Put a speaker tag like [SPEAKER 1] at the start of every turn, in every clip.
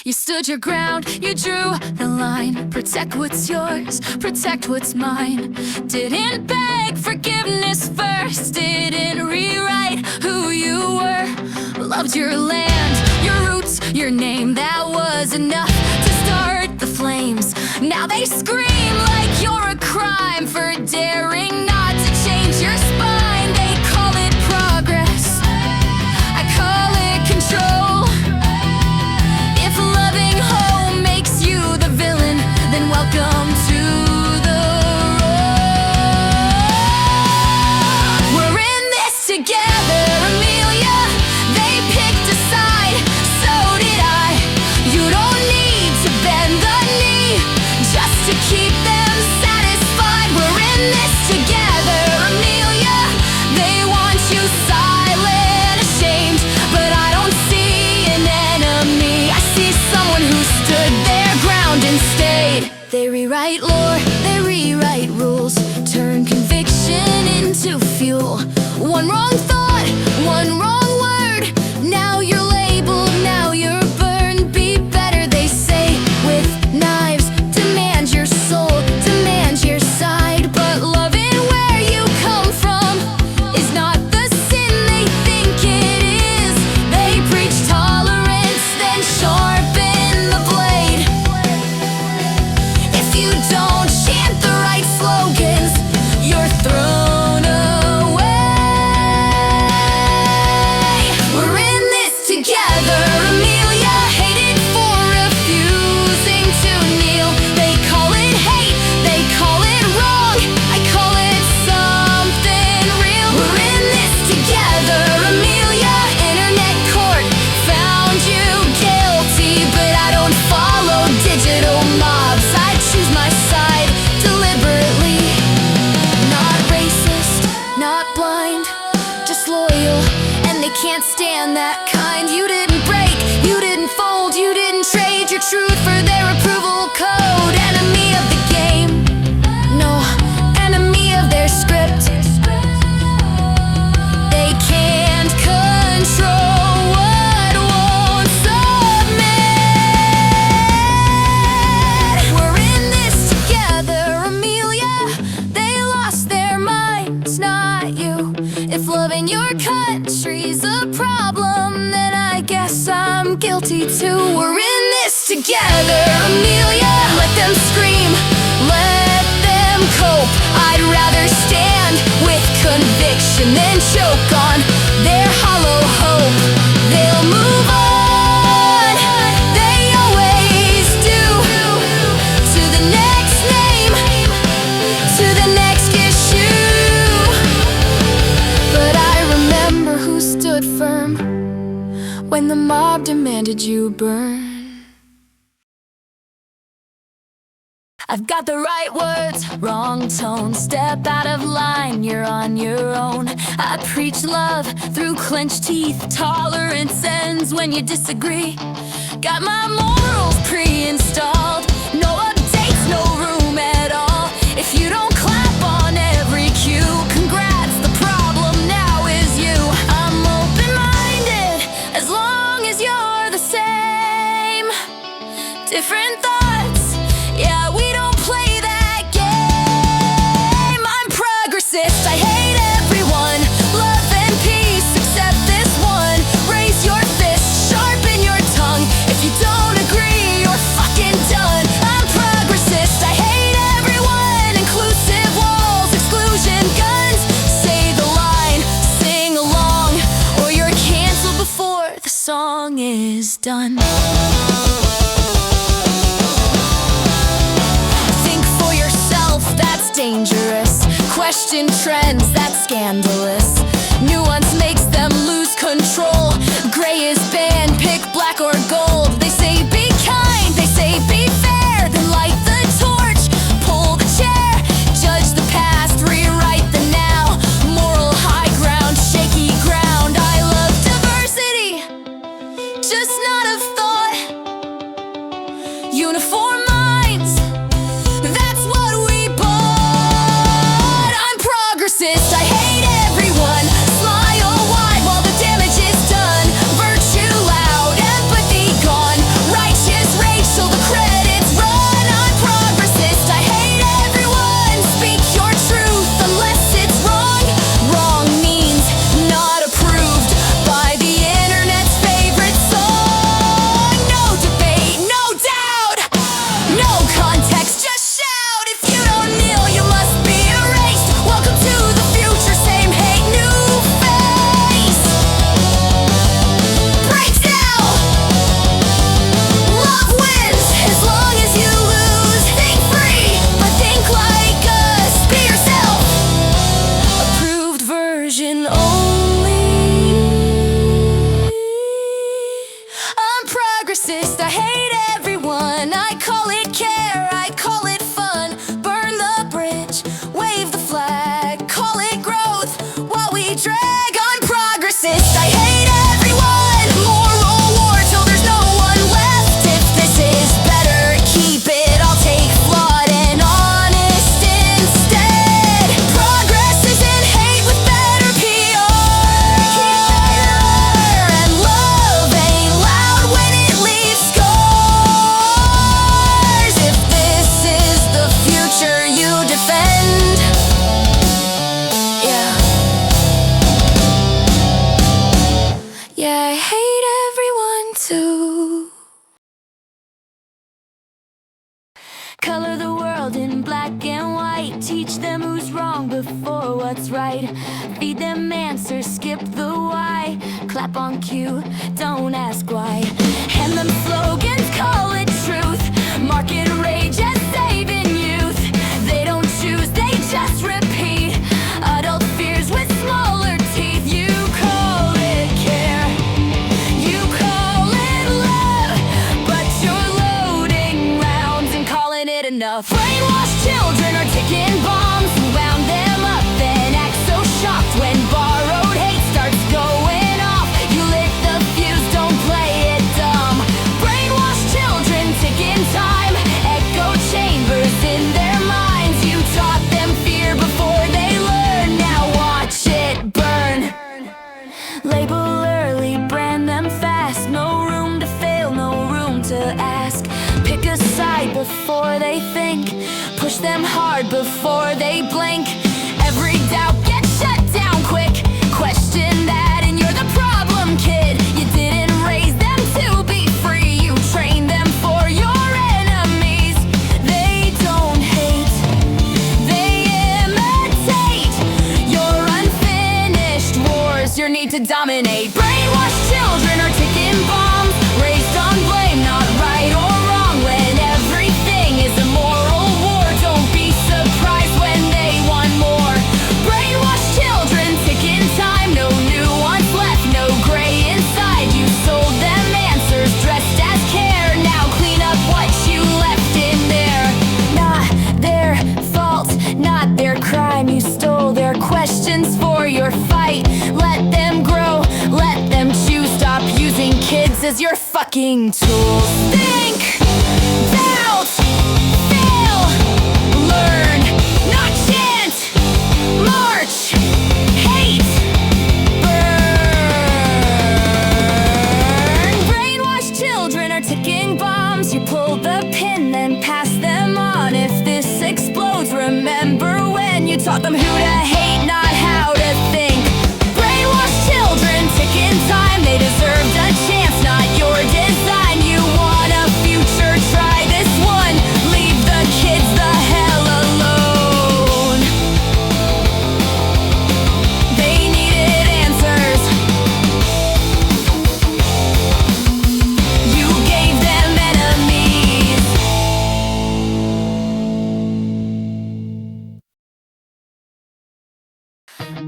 [SPEAKER 1] You stood your ground, you drew the line. Protect what's yours, protect what's mine. Didn't beg forgiveness first, didn't rewrite who you were. Loved your land, your roots, your name. That was enough to start the flames. Now they scream like you're a crime for daring not to change your spine. They call it progress, I call it control. If loving home makes you the villain, then welcome to the role. We're in this together, Amelia. They picked a side, so did I. You don't need to bend the knee just to keep them satisfied. We're in this together, Amelia. They want you silent, ashamed, but I don't see an enemy. I see someone who stood their ground and stayed. They rewrite lore, they rewrite rules, turn conviction into fuel. One wrong thought, one wrong word, now you're labeled, now you're burned. Be better, they say, with knives. Demand your soul, demand your side. But loving where you come from is not the sin they think it is. They preach tolerance, then sharpen the blade. If you don't chant the right slogans, you're thrown away. We're in this together, Amelia. Hated for refusing to kneel. They call it hate, they call it wrong, I call it something real. We're in this together, Amelia. Internet court found you guilty, but I don't follow digital mobs. I choose my side deliberately. Not racist, not blind, just loyal, and they can't stand that kind. You didn't break, you didn't fold, you didn't trade your truth for their approval code. Enemy of the game, no, enemy of their script. They can't control what won't submit. We're in this together, Amelia. They lost their minds, not you. If loving your country's a problem, then I guess I'm guilty too. We're in this together, Amelia. Let them scream, let them cope. I'd rather stand with conviction than choke on their hollow hope. They'll move on, they always do, to the next name, to the next issue. But I remember who stood firm when the mob demanded you burn. I've got the right words, wrong tone. Step out of line, you're on your own. I preach love through clenched teeth. Tolerance ends when you disagree. Got my morals pre-installed. No updates, no room at all. If you don't clap on every cue, congrats, the problem now is you. I'm open-minded as long as you're the same. Different thoughts, yeah, we don't play that game. I'm progressist, I hate everyone. Love and peace, except this one. Raise your fist, sharpen your tongue. If you don't agree, you're fucking done. I'm progressist, I hate everyone. Inclusive walls, exclusion guns. Say the line, sing along, or you're canceled before the song is done. Think for yourself, that's dangerous. Question trends, that's scandalous. Nuance makes them lose control. Gray is banned, pick black or gold. They say be kind, they say be fair. Then light the torch, pull the chair. Judge the past, rewrite the now. Moral high ground, shaky ground. I love diversity, just not a thought. Uniform minds, that's what we bought. I'm progressist, I hate everyone. Smile wide while the damage is done. Virtue loud, empathy gone. Righteous Color the world in black and white. Teach them who's wrong before what's right. Feed them answers, skip the why. Clap on cue, don't ask why. Hand them slogans, call it truth. Market rage as saving youth. They don't choose, they just repeat. Adult fears with smaller teeth. You call it care, you call it love, but you're loading rounds and calling it enough. Brainwashed children are ticking bombs. Wound them up and act so shocked when borrowed hate starts going off. You lit the fuse, don't play it dumb. Brainwashed children ticking time. Echo chambers in their minds. You taught them fear before they learn. Now watch it burn. Label early, brand them fast. No room to fail, no room to ask. Pick a side before they think. Push them hard before they blink. Every doubt gets shut down quick. Question that and you're the problem kid. You didn't raise them to be free. You trained them for your enemies. They don't hate, they imitate your unfinished wars, your need to dominate. Brainwashed children are ticking bombs. Raised on blame, not right or wrong. When everything is a moral war, don't be surprised when they want more. Brainwashed children ticking time. No nuance left, no gray inside. You sold them answers dressed as care. Now clean up what you left in there. Not their fault, not their crime. You stole their questions for your fight. Let them grow, let them choose. Stop using kids as your fucking tools. Think, doubt, fail, learn, not chant, march, hate, burn. Brainwashed children are ticking bombs. You pull the pin, then pass them on. If this explodes, remember when you taught them who to hate, not how to think. Brainwashed children ticking time. They deserved a chance, not your design. You want a future, try this one. Leave the kids the hell alone. They needed answers. You gave them enemies.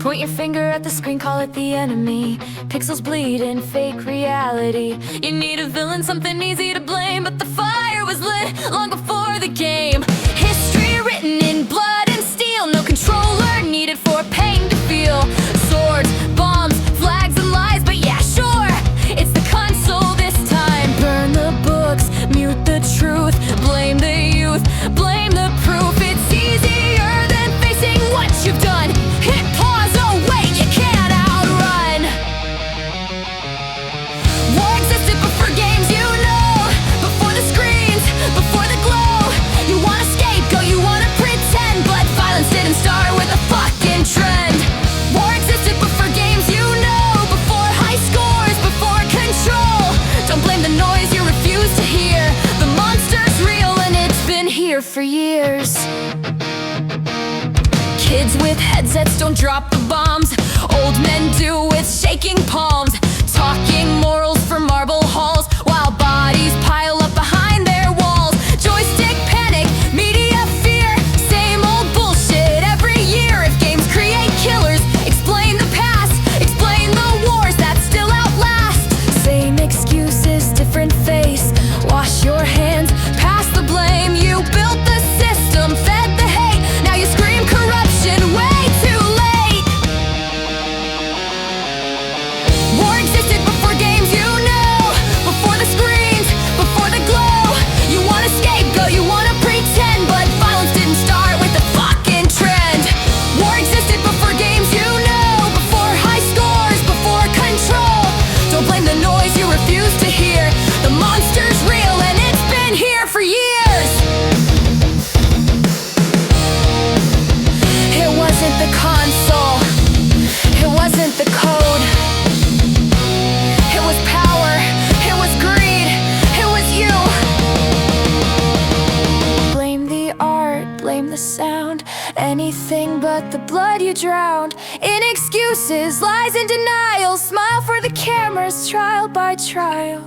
[SPEAKER 1] Point your finger at the screen, call it the enemy. Pixels bleed in fake reality. You need a villain, something easy to blame, but the fire was lit long before the game. History written in blood and steel. No controller needed for pain to feel. Swords, bombs, flags and lies, but yeah, sure, it's the console this time. Burn the books, mute the truth. Blame the youth, blame the proof. It's easier than facing what you've done. Hit pause, oh wait, you can't outrun. War existed before games, you know. Before the screens, before the glow. You wanna scapegoat, you wanna pretend, but violence didn't start with a fucking trend. War existed before games, you know. Before high scores, before control. Don't blame the noise you refuse to hear. The monster's real and it's been here for years. Kids with headsets don't drop the bombs. Old men do with shaking palms. Talking morals for marble halls while bodies pile up behind their walls. Joystick panic, media fear. Same old bullshit every year. If games create killers, explain the past. Explain the wars that still outlast. Same excuses, different face. Wash your hands, pass the blame. You built the system, fed the hate. Now you scream corruption way too late. anything but the blood you drowned in excuses, lies and denials. Smile for the cameras, trial by trial.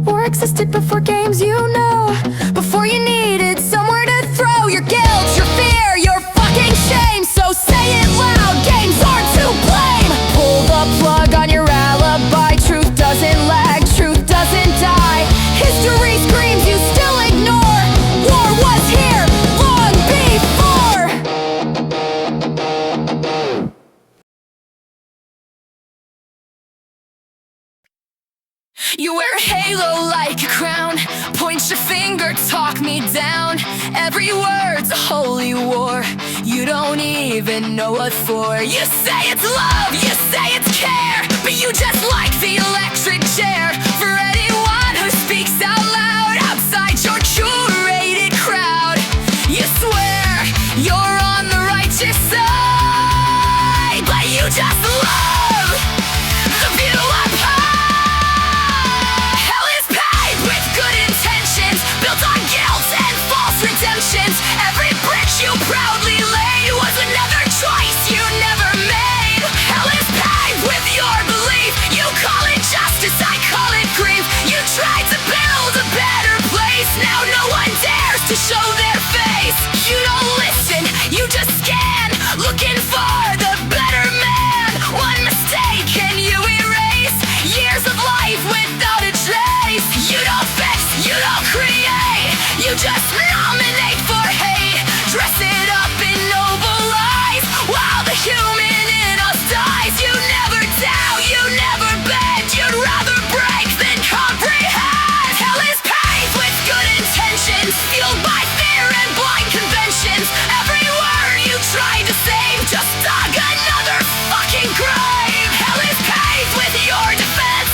[SPEAKER 1] War existed before games, you know, before you needed somewhere to throw your guilt, your fear, your fucking shame. So say it loud, games aren't to blame. Pull the plug on your alibi. Truth doesn't lag, truth doesn't die. History screams, you still ignore. War was here long before. You wear a halo like a crown, point your finger, talk me down. Every word's a holy war, you don't even know what for. You say it's love, you say it's care, but you just like the electric chair. For anyone who speaks out loud outside your curated crowd, you swear you're on the righteous side, but you just love the view up high. Hell is paved with good intentions, built on guilt and false redemptions. Every bridge you proudly laid was another choice you never made. Hell is paved with your belief, you call it justice, I call it grief. You tried to build a better place, now no one dares to show their face. You don't listen, you just scan, looking for the better man. One mistake and you erase years of life without a trace. You don't fix, you don't create, you just nominate for hate. Dress it up in noble lies while the human in us dies. You never doubt, you never bend, you'd rather break than comprehend. Hell is paved with good intentions, fueled by fear and blind conventions. Every word you tried to save just dug another fucking grave. Hell is paved with your defense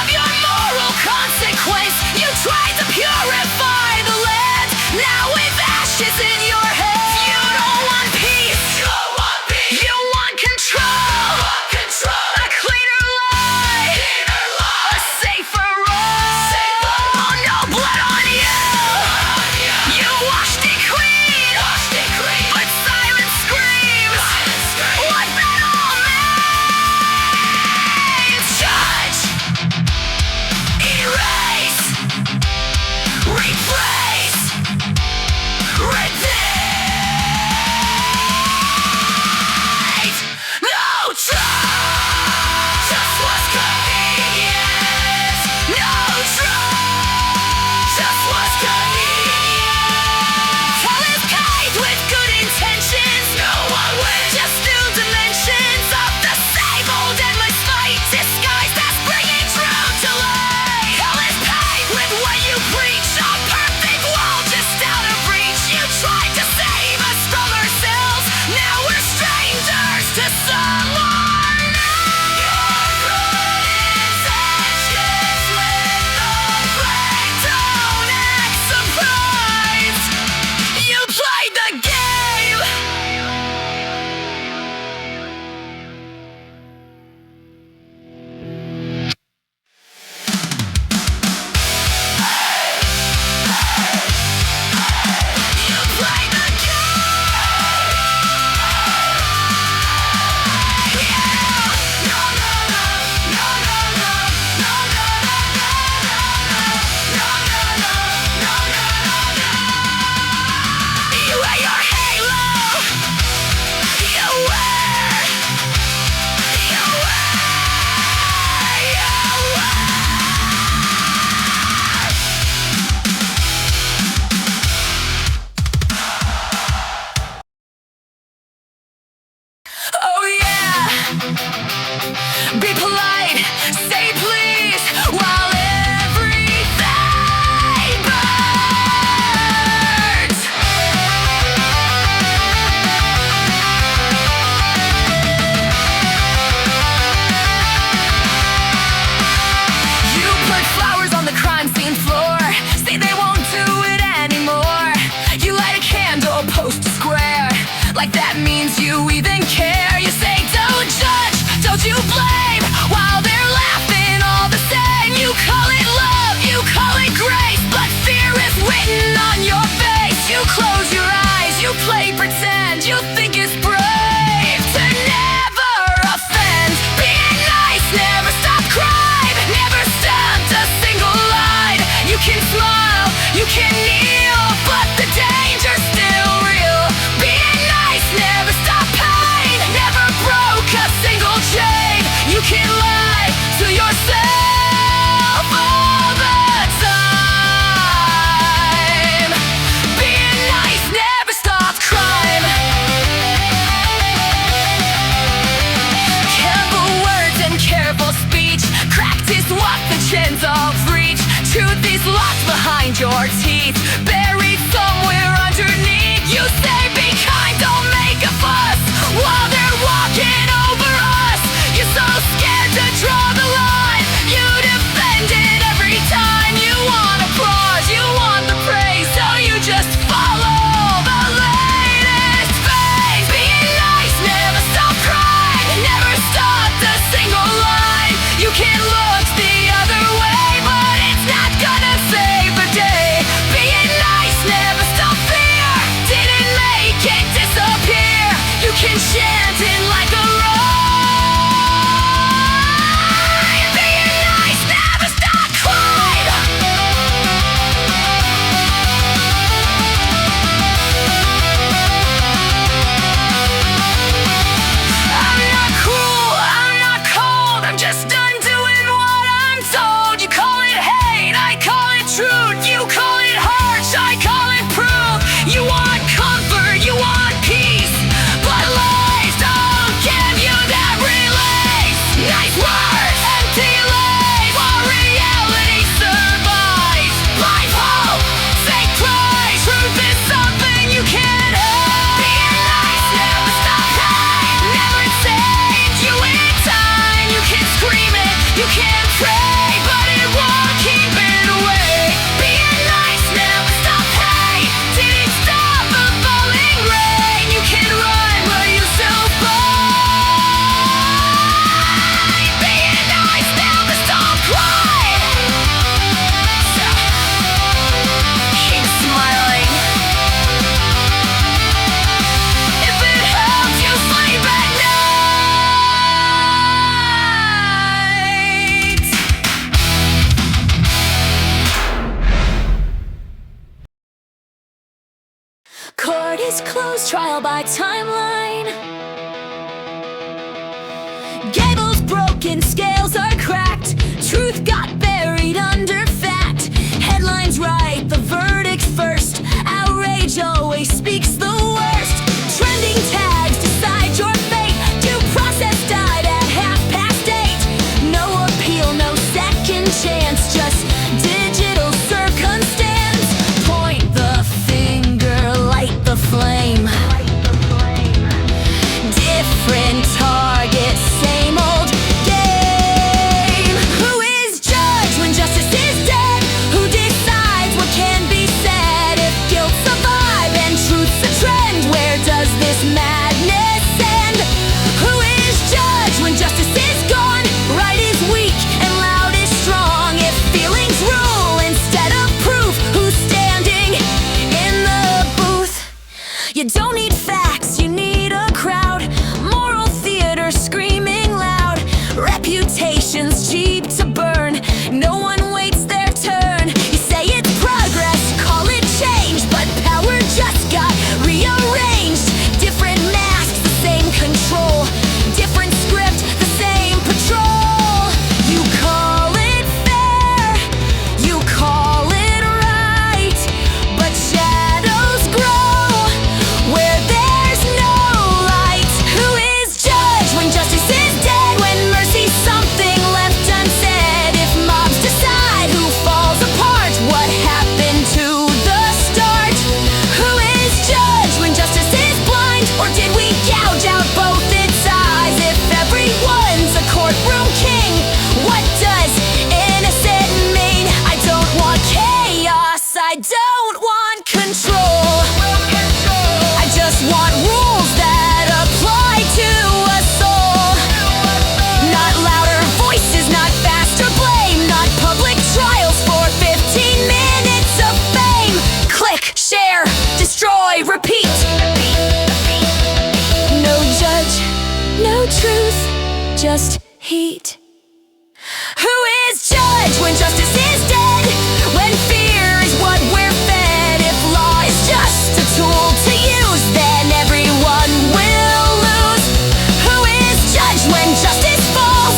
[SPEAKER 1] of your moral consequence. You tried to purify the land, now with ashes in your head. You don't want peace, you don't want peace. You want control, a cleaner life, a safer road. Oh, no blood on you. You washed it clean, but silence screams. What that all means. Judge, erase, replace, repeat. No truth, just what's convenient. No truth, just what's convenient. Hell is paved with good intentions, no one wins, just new dimensions of the same old endless fight, disguised as bringing truth to light. Hell is paved with what you preach, a perfect wall just out of reach. You tried to save us from ourselves, now we're strangers to someone. Your good intentions with the break don't act surprised. You played the game. You played the You wear your halo, you wear, you wear, you wear. Oh yeah, be polite, say please, while everything burns. You put flowers on the crime scene floor, say they won't do it anymore. You light a candle, post a square, like that means you even care. You say don't judge, don't you blame, while they're laughing all the same. You call it love, you call it grace, but fear is written on your face. You close your eyes, you You play pretend, you think it's brave to never offend. Being nice, never stop crime, never stand a single line. You can smile, you can kneel, but the danger's still real. Being nice, never stop pain, never broke a single chain. You can lie to yourself all the time. Being nice never stops crime. Careful words and careful speech, practice what the chins of reach. Truth is locked behind your teeth, buried somewhere underneath. You say be kind, don't make a fuss, while they're walking over us. You're so scared to draw the line, you defend it every time. You want applause, you want the praise, so you just follow the latest phase. Being nice, never stop crying, never stopped a single line. You can look the other way, but it's not gonna save the day. Being nice, never stop fear, didn't make it disappear. You can chant it like a rhyme. Being nice, never stop crying. I'm not cruel, I'm not cold, I'm just done doing what I'm told. You call it hate, I call it truth. You call it harsh, I call it proof. You want comfort, you want peace, but lies don't give you that release. Nice words, empty lays, while reality survives. Blind hope, fake praise, truth is something you can't hide. Being nice, never stop pain, never saves you in time. You can scream it, you can pray, but it won't keep it away. Being nice, never stop pain, didn't stop the falling rain. You can run, but you still fight. Being nice, never stop crying. Keep smiling. If it helps you sleep at night. Court is closed, trial by timeline. Gables broken, scales are cracked. Truth got buried under fact. Headlines write the verdict first. Outrage always speaks the worst. Trending tags decide your fate. Due process died at 8:30. No appeal, no second chance, just digital circumstance. Point the finger, light the flame. Different target, same old game. Who is judge when justice is dead? Who decides what can be said? If guilt's a vibe and truth's a trend, where does this madness end? Who is judge when justice is gone? Right is weak and loud is strong. If feelings rule instead of proof, who's standing in the booth? You don't need facts, you need a crowd. Moral theater screaming loud. Reputation's cheap to burn, no one waits their turn. You say it's progress, call it change, but power just got rearranged. Different masks, the same control. Different script, the same patrol. You call it fair, you call it right, but shadows grow where there's no light. Who is judge when justice is dead? When mercy's something left unsaid? If mobs decide who falls apart, what happened to the start? Who is judge when justice is blind? Or did we gouge out both its eyes? If everyone's a courtroom king, what does innocent mean? I don't want chaos, I don't want control. I just want rules that apply to us all. Not louder voices, not faster blame, not public trials for 15 minutes of fame. Click, share, distribute. destroy, repeat. No judge, no truth, just heat. Who is judge when justice is dead? When fear is what we're fed? If law is just a tool to use, then everyone will lose. Who is judge when justice falls?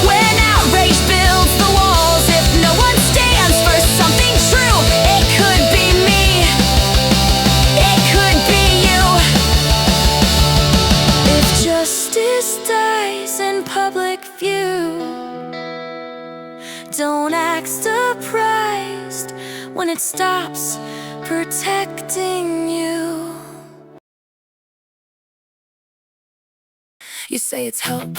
[SPEAKER 1] When outrage builds the walls? If no one stands for something true, it could be me, it could be you. If justice dies in public view, don't act surprised when it stops protecting you. You say it's help,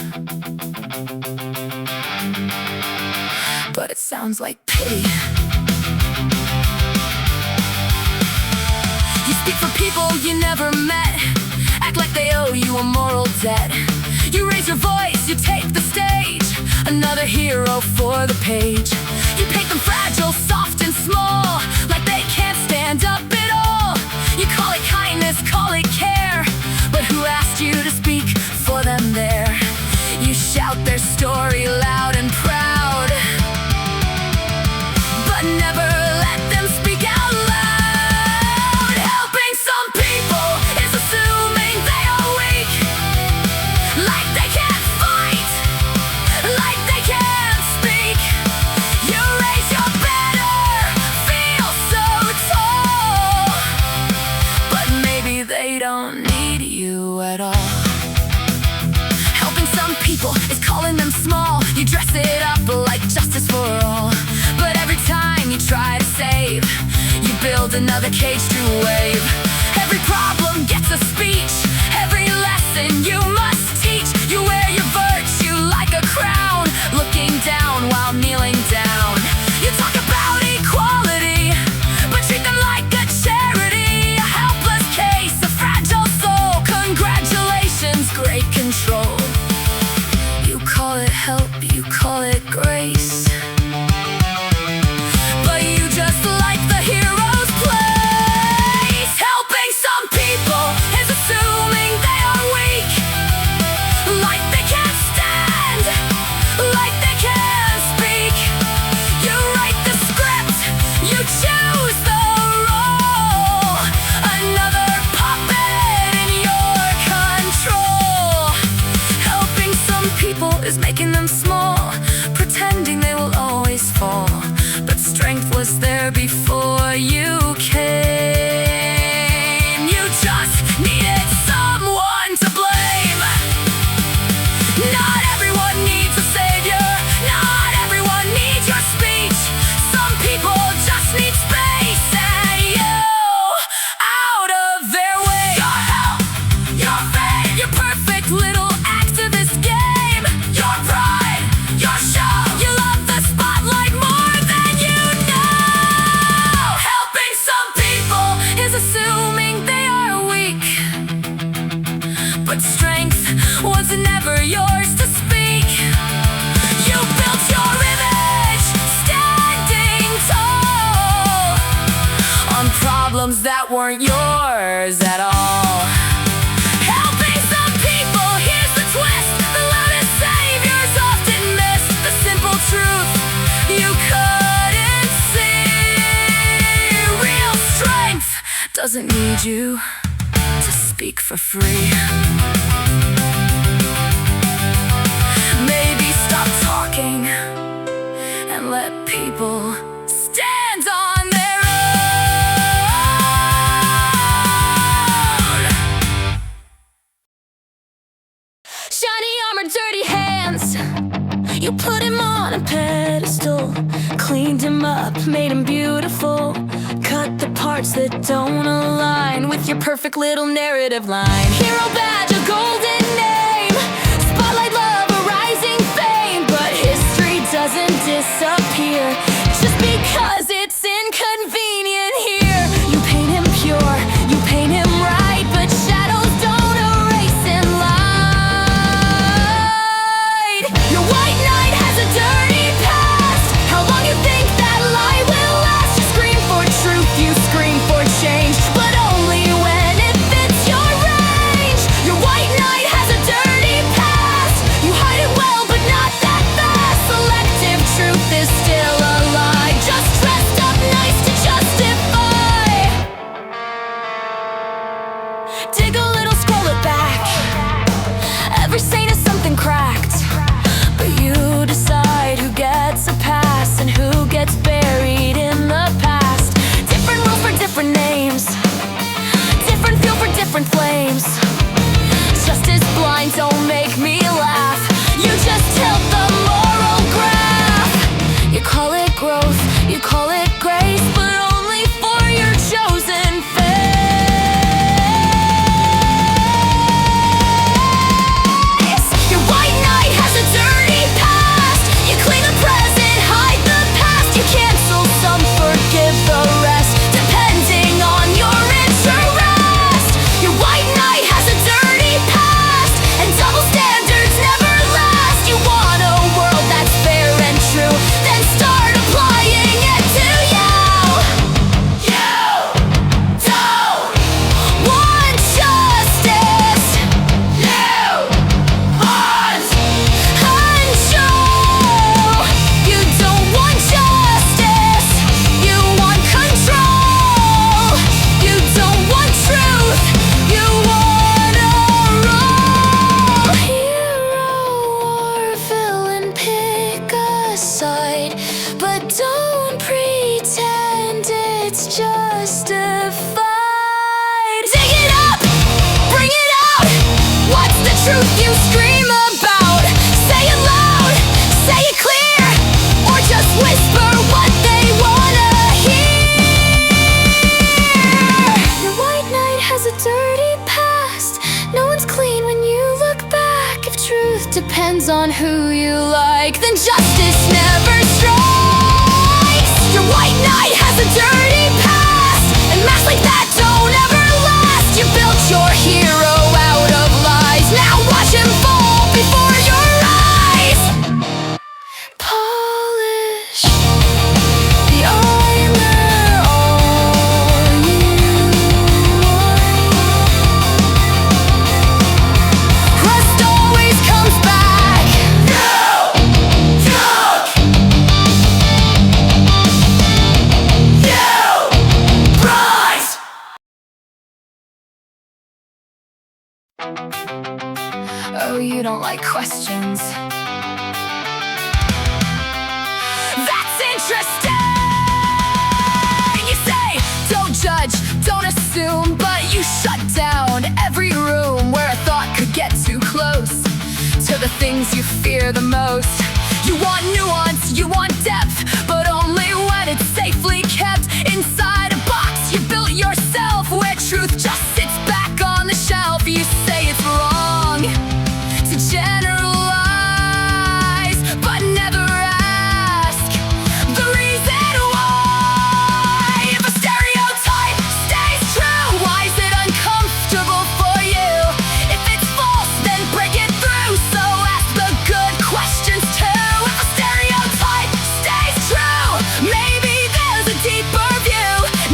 [SPEAKER 1] but it sounds like pity. You speak for people you never met, act like they owe you a moral debt. You raise your voice, you take the stage, another hero for the page. You paint them fragile, soft and small, like they can't stand up at all. You call it kindness, call it care, but who asked you to speak for them there? You shout their story loud and proud, but never let them speak out loud. Helping some people is assuming they are weak, like they can't fight, like they can't speak. You raise your banner, feel so tall, but maybe they don't need you at all. Helping some people is calling them small. You dress it up like justice for all, but every time you try to save, you build another cage to wave. Every problem gets a speech, every lesson you must teach. You wear your virtue like a crown, looking down while kneeling down. You talk about equality, but treat them like a charity. A helpless case, a fragile soul. Congratulations, great control. You call it help, you call it grace, but you just like the hero's place. Helping some people is assuming they are weak, like they can't stand, like they can't speak. You write the script, you choose the role, another puppet in your control. Helping some people is making them small, pretending they will always fall, but strength was there before you came. You just needed someone to blame. Not everyone needs a savior, not everyone needs your speech. Some people just need space and you out of their way. Your help, your fame, your perfect little activist game. Your pride, your show, you love the spotlight more than you know. Helping some people is assuming they are weak, but strength was never yours to speak. You built your image, standing tall, on problems that weren't yours at all. Helping some people, here's the twist, the loudest saviors often miss the simple truth you couldn't see. Real strength doesn't need you to speak for free. Maybe stop talking and let people stand on their own. Shiny armor, dirty hands, you put him on a pedestal, cleaned him up, made him beautiful, cut the parts that don't align with your perfect little narrative line. Hero badge, a golden name, spotlight, love, a rising fame, but history doesn't disappear just because it's inconvenient here. You paint him pure, you paint him right, but shadows don't erase in light. Your white knight has a dirty past. How long you think that lie will last? You scream for truth, you scream for change, but only truth you scream about. Say it loud, say it clear, or just whisper what they wanna hear. Your white knight has a dirty past. No one's clean when you look back. If truth depends on who you like, then justice never strikes. Your white knight has a dirty past, and masks like that don't ever last. You built your hero out of lies. Now watch him fall before your eyes. Polish the armor on you. Rust always comes back. Oh, you don't like questions. That's interesting. You say, don't judge, don't assume, but you shut down every room where a thought could get too close to the things you fear the most. You want nuance, you want depth, but only when it's safely kept inside a box you built yourself, where truth just sits back on the shelf. You say it's wrong to generalize, but never ask the reason why. If a stereotype stays true, why is it uncomfortable for you? If it's false, then break it through. So ask the good questions too. If a stereotype stays true, maybe there's a deeper view.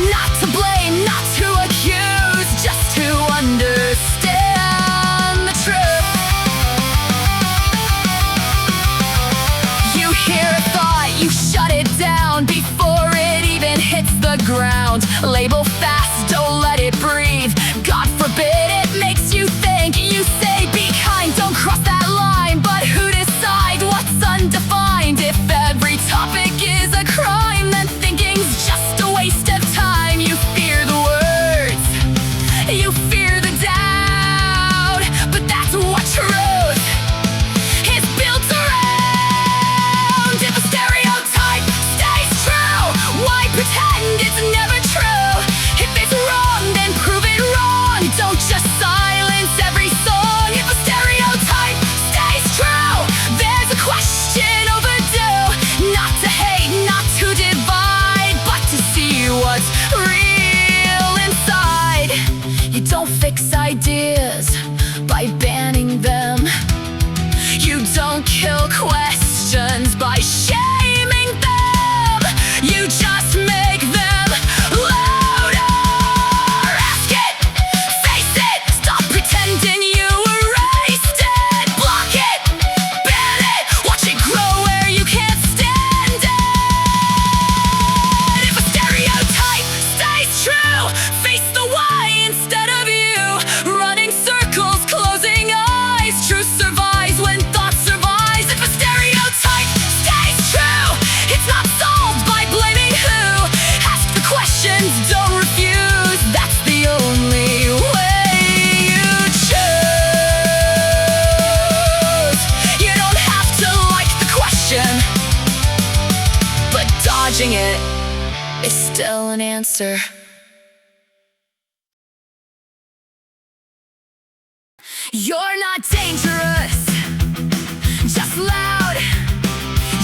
[SPEAKER 1] Not to blame, not to accuse, just to understand the truth. You hear a thought, you shut it down before it even hits the ground. Label fast, don't let it breathe. God forbid it makes you think. You say be kind, don't cross that line, but who decide what's undefined? If every topic is a crime, then thinking's just a waste of time. You fear the words, you fear the doubt, but that's what truth is built around. If a stereotype stays true, why pretend it's never true? If it's wrong, then prove it wrong. Don't just silence every song. If a stereotype stays true, there's a question overdue. Not to hate, not to divide, but to see what's real inside. You don't fix ideas by banning them. You don't kill questions by shaming them. You just make them louder. Ask it, face it, stop pretending you erased it. Block it, ban it, watch it grow where you can't stand it. If a stereotype stays true, face the why instead of you. Running circles, closing eyes. Truth survives when thought survives. If a stereotype stays true, it's not solved by blaming who. Ask the questions, don't refuse. That's the only way you choose. You don't have to like the question, but dodging it is still an answer. You're not dangerous, just loud.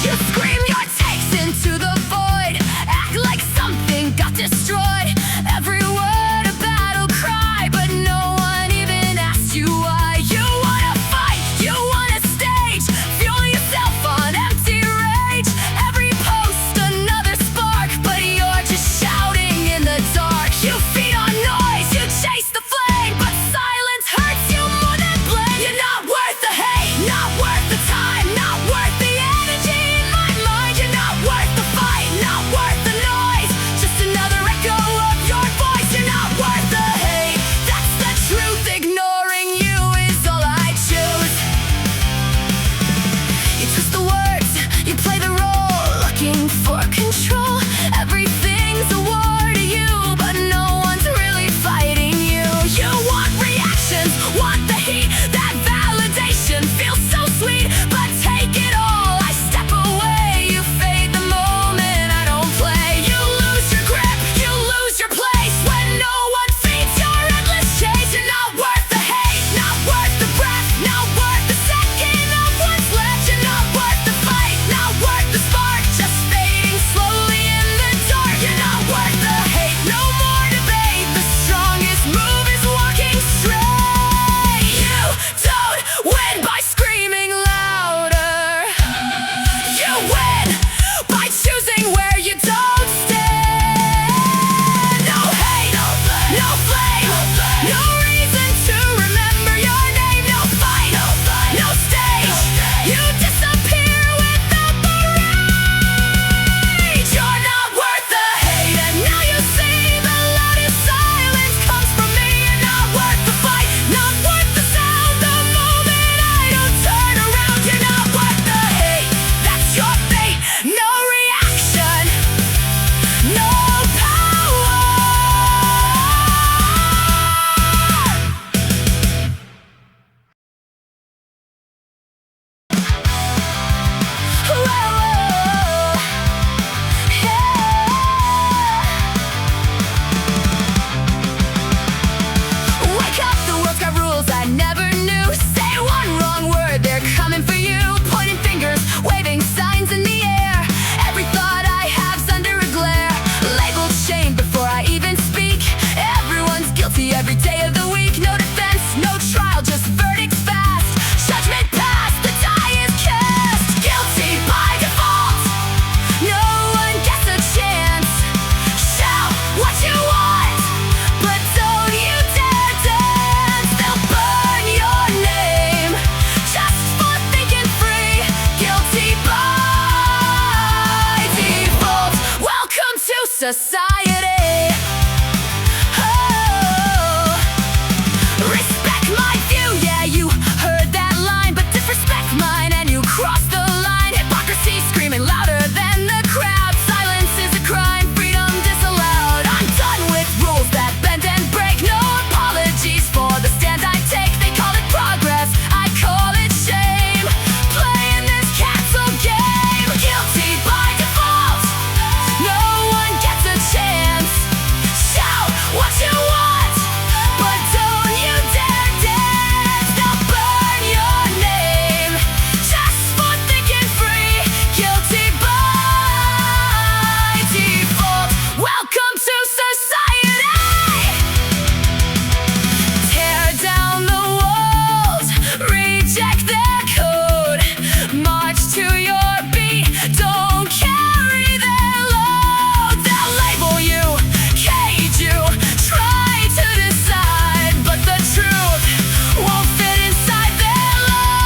[SPEAKER 1] You scream your takes into the void, act like something got destroyed. Every word a battle cry, but no one even asked you why. You wanna fight, you wanna stage, fuel yourself on empty rage. Every post another spark, but you're just shouting in the dark. You feed on noise, you chase the flame, but silence hurts you more than blame. You're not worth the hate, not worth the time, not worth the energy in my mind. You're not worth the fight, not worth the noise, just another echo society. Oh, respect my view, yeah, you heard that line, but disrespect mine and you crossed the line. Hypocrisy screaming louder than the crowd. Silence is a crime, freedom disallowed. I'm done with rules that bend and break. No apologies for the stand I take. They call it progress, I call it shame. Playing this castle game, guilty by default. No one gets a chance. Shout what you want, but don't you dare dance. They'll burn your name just for thinking free. Guilty by default. Welcome to society. Tear down the walls, reject their code. March to your beat, don't carry their load. They'll label you, cage you, try to decide, but the truth won't fit inside their lie.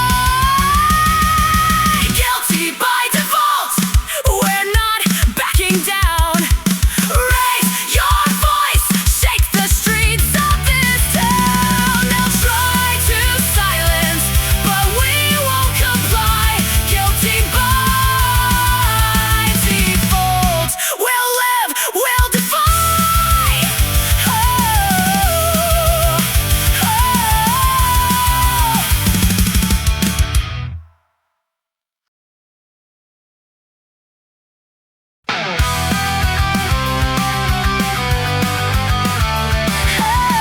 [SPEAKER 1] Guilty by default, we're not backing down. Raise your voice, shake the streets of this town. They'll try to silence, but we won't comply. Guilty by default, we'll live, we'll defy. Oh,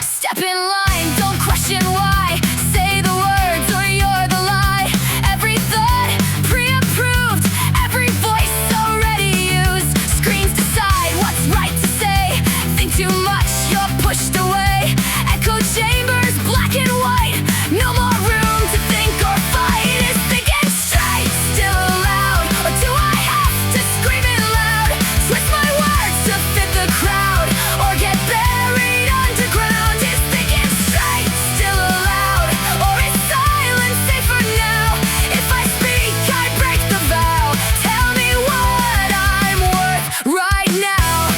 [SPEAKER 1] step in line, don't question why. Say the words or you're the lie. Every thought pre-approved, every voice already used. Screens decide what's right to say. Think too much, you're pushed away. Echo chambers, black and white. No more room to think or fight. Is thinking straight still allowed, or do I have to scream it loud? Twist my words to fit the crowd, or get buried underground. Is thinking straight still allowed, or is silence safer now? If I speak, I break the vow. Tell me what I'm worth right now.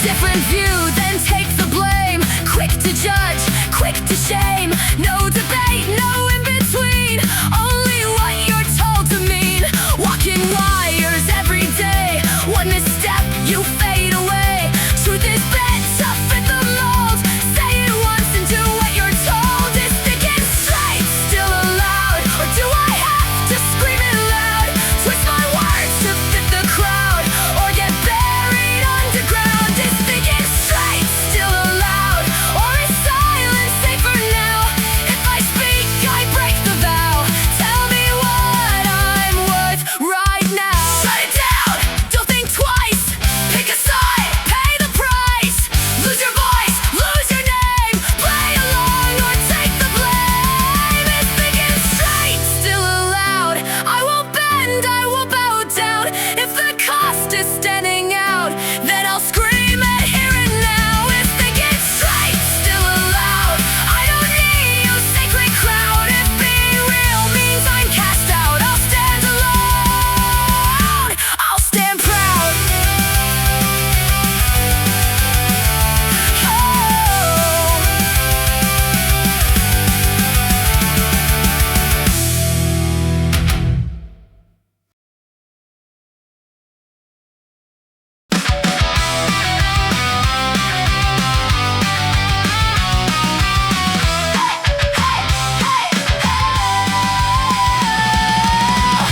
[SPEAKER 1] Different view, then take the blame. Quick to judge, quick to shame. No debate, no in between. Only what you're told to mean. Walking wires every day. One misstep, you fade away. Truth is bent to fit the mold. Say it once and do what you're told. Is thinking straight still allowed, or do I have to scream it loud? Twist my words to fit the crowd, or get buried underground. Is thinking straight still allowed, or is silence safer now? If I speak, I break the vow. Tell me what I'm worth right now. Shut it down, don't think twice. Pick a side, pay the price. Lose your voice, lose your name. Play along or take the blame. Is thinking straight still allowed? I won't bend, I won't bow down. If the cost is standing out, then I'll scream it here and now. Is thinking straight still allowed? I don't need you, sacred crowd. If being real means I'm cast out, I'll stand alone, I'll stand proud. Oh.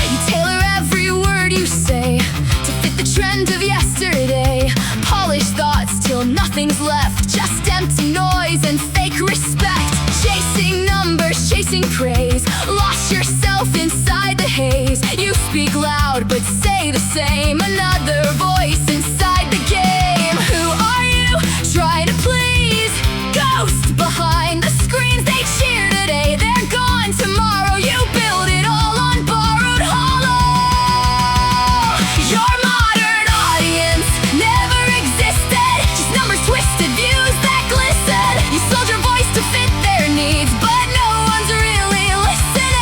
[SPEAKER 1] You tailor every word you say to fit the trend of yesterday. Polish thoughts till nothing's left, just empty noise and fake respect. Chasing numbers, chasing praise, lost yourself inside the haze. You speak loud but say the same, another voice inside the game. Who are you trying to please? Ghost behind the screens. They cheer today, they're gone tomorrow. You build it all on borrowed hollow. Your modern audience never existed, just numbers, twisted views that glisten. You sold your voice to fit their needs, but no one's really listening.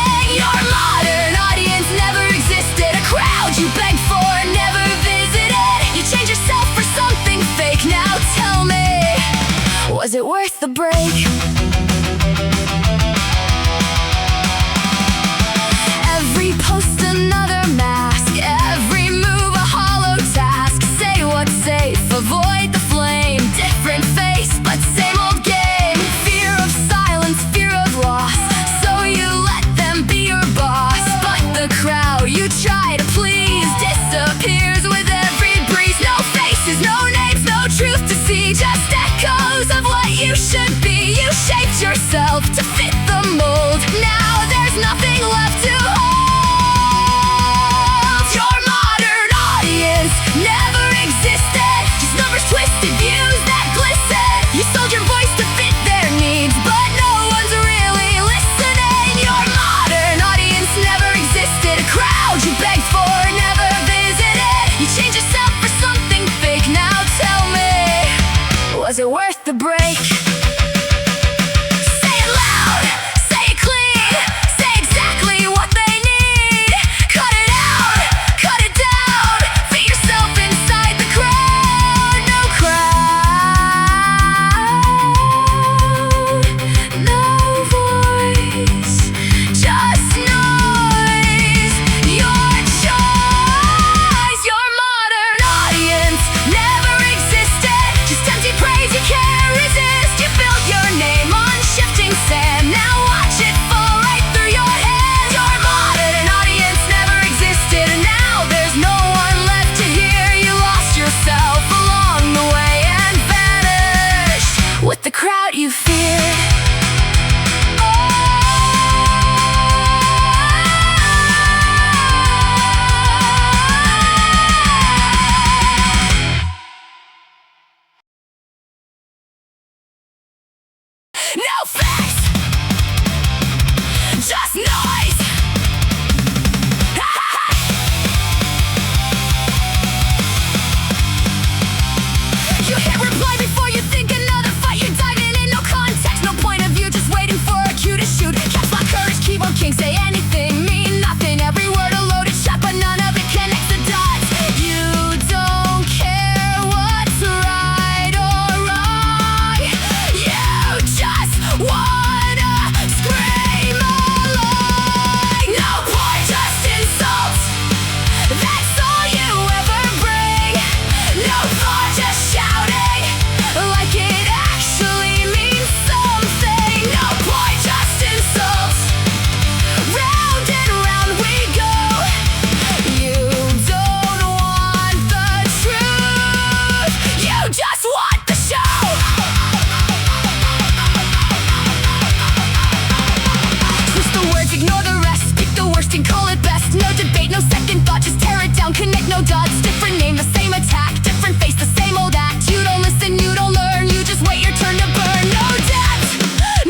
[SPEAKER 1] best and call it best. No debate, no second thought, just tear it down, connect no dots. Different name, the same attack, different face, the same old act. You don't listen, you don't learn, you just wait your turn to burn. No depth,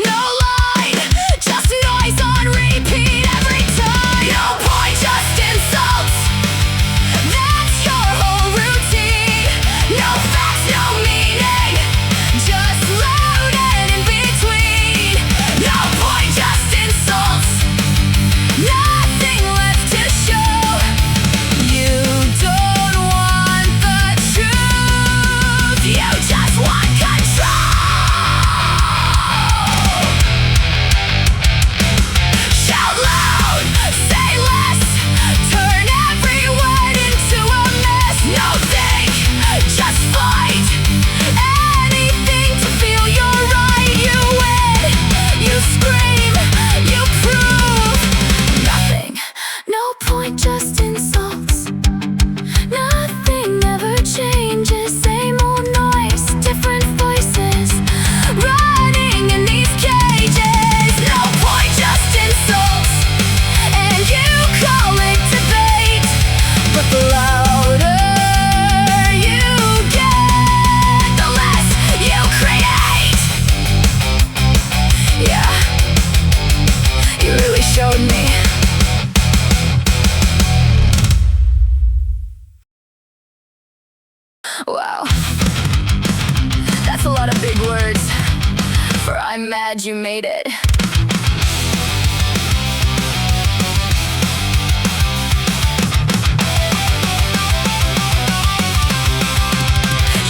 [SPEAKER 1] no line, just noise on repeat every time. No point, just insults, that's your whole routine. No facts, no meaning, just loud and in between. No point, just insults, nothing left to show. You don't want the truth, you just want control. Shout loud, say less, turn every word into a mess. No think, just fight, anything to feel you're right. You win, you scream, you prove nothing. No point, just insults, nothing ever changes. Same old noise, different voices, running in these cages. No point, just insults, and you call it debate. But the louder you get, the less you create. Yeah, you really showed me. Wow, that's a lot of big words for I'm mad you made it.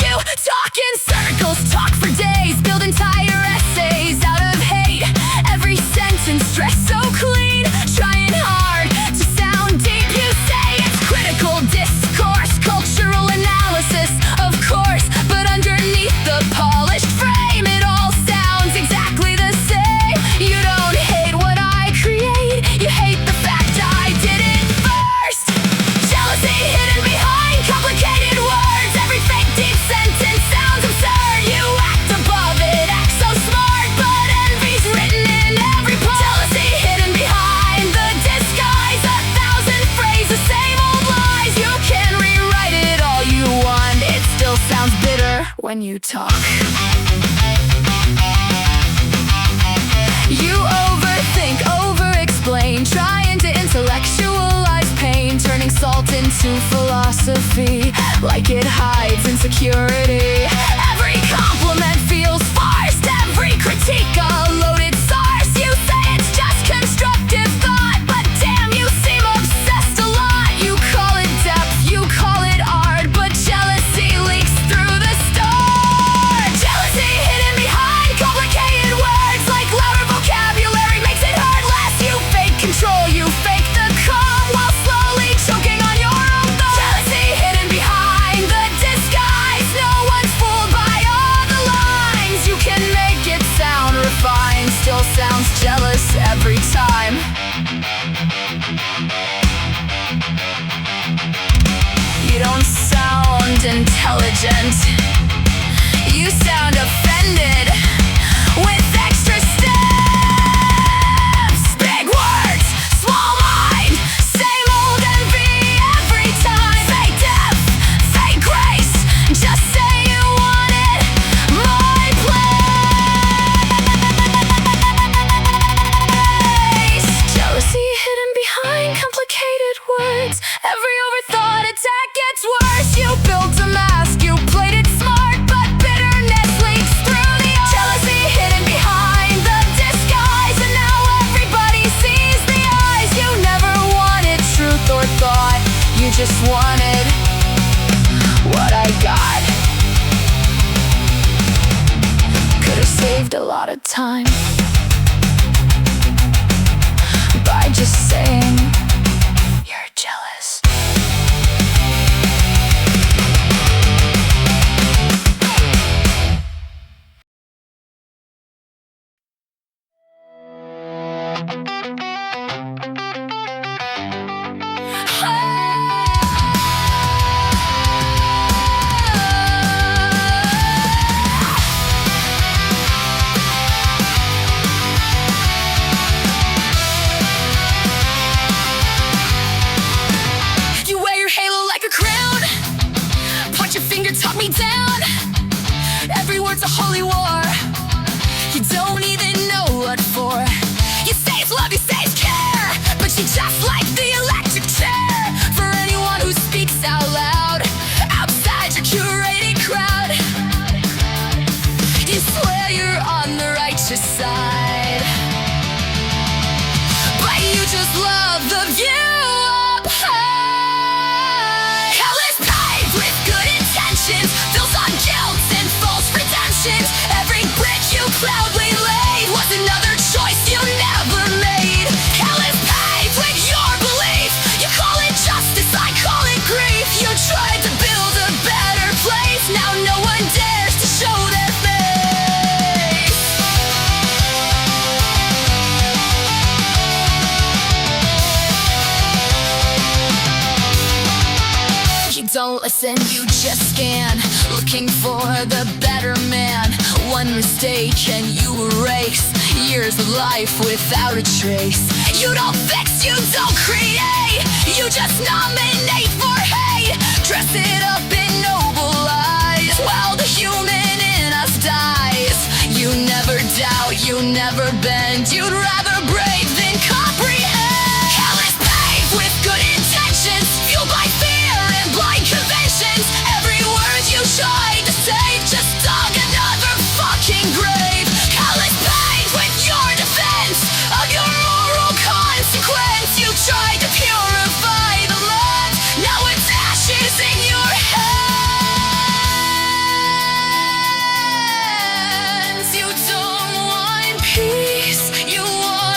[SPEAKER 1] You talk in circles, talk for days, build entire essays out of hate. Every sentence stressed so clean, trying hard to sound deep. You say it's critical discourse, cultural analysis, of course, but underneath the polished frame, it all sounds exactly the same. You don't hate what I create, you hate the fact I did it first. Jealousy hidden behind complicated words, every fake deep sentence sounds absurd. You act above it, act so smart, but envy's written in every part. Jealousy hidden behind the disguise, 1,000 phrases, same old lies. You can rewrite it all you want, it still sounds bitter when you talk. You overthink, over-explain, trying to intellectualize pain, turning salt into philosophy, like it hides insecurity. Every compliment feels forced, every critique a loaded source. You say it's just constructive thought, but damn, you seem obsessed a lot. You call it depth, you call it art, but jealousy leaks through the store. Jealousy hidden behind complicated words, like louder vocabulary makes it hurt less. You fake control, you fake the calm, while slowly choking on your own thoughts. Jealousy hidden behind the disguise, no one's fooled by all the lines. You can make it sound refined, still sounds jealous every time. You don't sound intelligent, you sound offended with extra steps. Big words, small mind, same old envy every time. Fake depth, fake grace, just say you want it my place. Jealousy hidden behind complicated words, every overthought attack gets worse. You built a mask, you played it smart, but bitterness leaks through the art. Jealousy hidden behind the disguise, and now everybody sees the eyes. You never wanted truth or thought, you just wanted what I got. Could've saved a lot of time by just saying you're jealous. me down. Every word's a holy war. You don't even know what for. You say it's love, you say it's care, but you just like the electric chair. For anyone who speaks out loud outside your curated crowd, you swear you're on the righteous side, but you just love the view up high. Hell is paved with good intentions, built on guilt and false redemptions. Every brick you proudly laid was another choice you never made. Hell is paved with your belief. You call it justice, I call it grief. You tried to build a better place, now no one dares to show their face. You don't listen, you just scan, looking for the better man. One mistake and you erase years of life without a trace. You don't fix, you don't create, you just nominate for hate. Dress it up in noble lies while the human in us dies. You never doubt, you never bend, you'd rather brave than comprehend. Hell is paved with good intentions, fueled by fear and blind conventions. Every word you tried to say just dug another fucking grave. Hell is paved with your defense of your moral consequence. You tried to purify the land, now it's ashes in your hands. You don't want peace, you want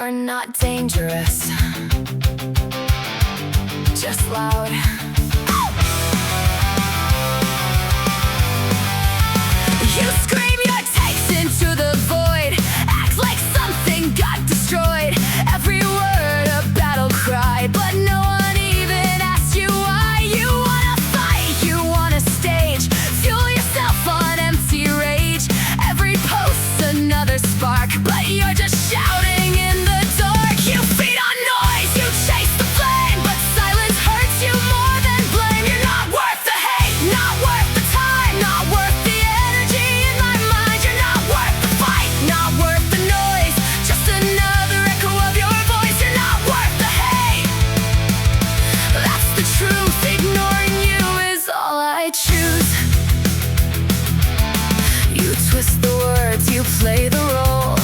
[SPEAKER 1] You're not dangerous, just loud. You scream your takes into the void, act like something got destroyed. Every word a battle cry, but no one even asked you why. You wanna fight, you wanna stage, fuel yourself on empty rage. Every post's another spark, but you're just shouting in the dark. You feed on noise, you chase the flame, but silence hurts you more than blame. You're not worth the hate, not worth the time, not worth the energy in my mind. You're not worth the fight, not worth the noise, just another echo of your voice. You're not worth the hate, that's the truth. Ignoring you is all I choose. You twist the words, you play the role,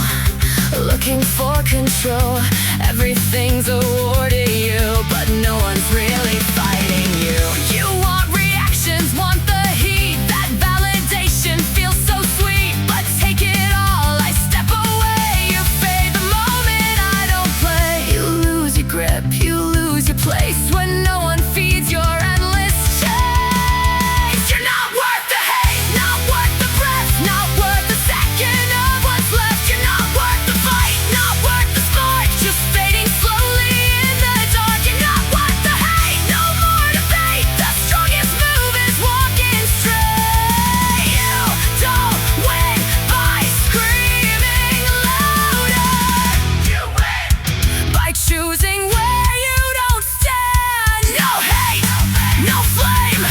[SPEAKER 1] looking for control. Everything's a war to you, but no one's really fighting you. You want reactions, want the heat, that validation feels so sweet. But take it all, I step away. You fade the moment I don't play. You lose your grip, you lose your place when no one feeds your endless chase. You're not worth the hate, not worth the breath, not worth the second of what's left. You're not worth the fight, not worth the spark, just fading slowly in the dark. You're not worth the hate, no more debate, the strongest move is walking straight. You don't win by screaming louder, you win by choosing where you don't stand. No hate, no flame,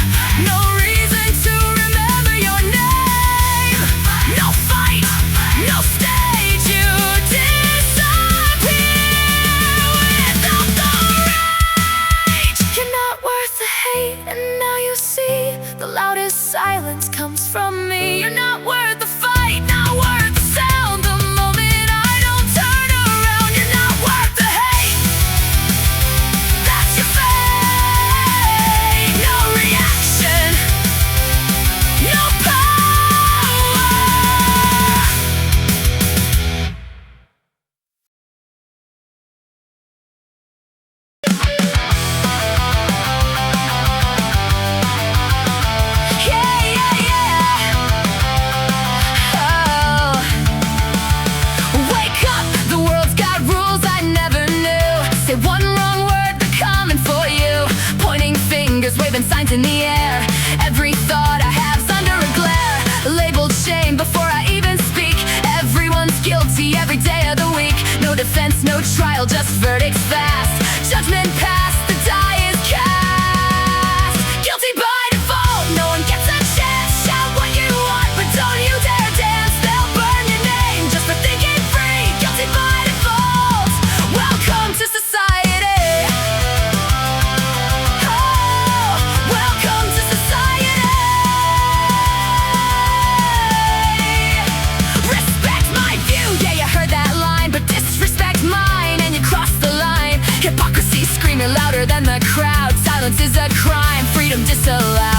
[SPEAKER 1] no reason to remember your name. No fight, no stage, you disappear without the rage. You're not worth the hate, and now you see the loudest silence comes from me. You're not worth the fight, not worth the sound, the moment I don't turn around. You're not worth the hate, that's your fate. No reaction, no power. Yeah, yeah, yeah. Oh. Wake up, the world's got rules I never knew. Say one wrong word, they're coming for you. Pointing fingers, waving signs in the air. Every thought I have's under a glare. Labeled shame before I even speak. Everyone's guilty every day of the week. No defense, no trial, just verdicts fast. Judgment passed, the die is cast. Guilty by default, no one gets a chance. Shout what you want, but don't you dare dance. They'll burn your name just for thinking free. Guilty by default, welcome to society. Oh, welcome to society. Respect my view, yeah, you heard that line, but disrespect mine and you cross the line. Hypocrisy screaming louder than the crowd. Silence is a crime, freedom disallowed.